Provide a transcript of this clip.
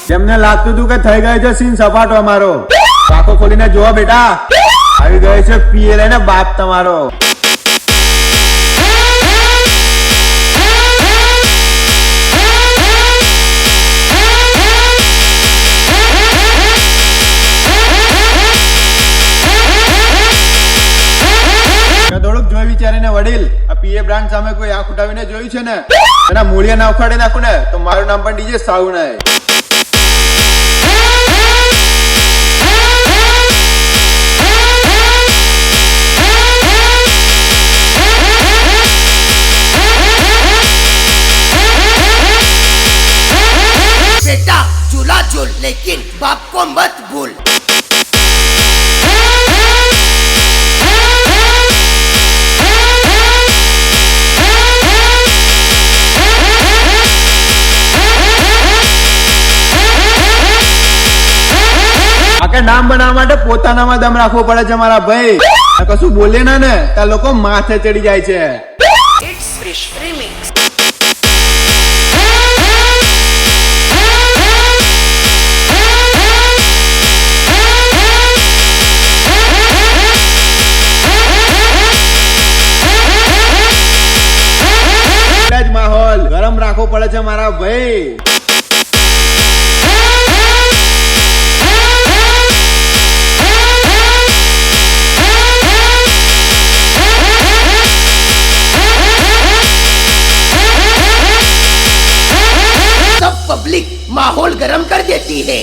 જેમને લાગતું હતું કે થઈ ગયો છે સીન સપાટો અમારો, આંખો ખોલીને જોવા બેટા, આવી ગયો છે પીએલ ને બાપ તમારો. થોડુંક જોઈ વિચારીને વડીલ, આ પીએ બ્રાન્ડ સામે કોઈ આંખ ઉઠાવીને જોયું છે ને, એના મૂળિયા ના ઉખાડી નાખું ને તો મારું નામ પણ ડીજે સાઉ નહીં. बेटा झूला झूल लेकिन बाप को मत भूल. આખે નામ બનાવવા માટે પોતાનામાં દમ રાખવો પડે છે મારા ભાઈ. કશું બોલે ના ને ત્યાં લોકો માથે ચડી જાય છે. It's Fish Remix. માહોલ ગરમ રાખવો પડે છે મારા ભાઈ. सब पब्लिक माहौल गरम कर देती है.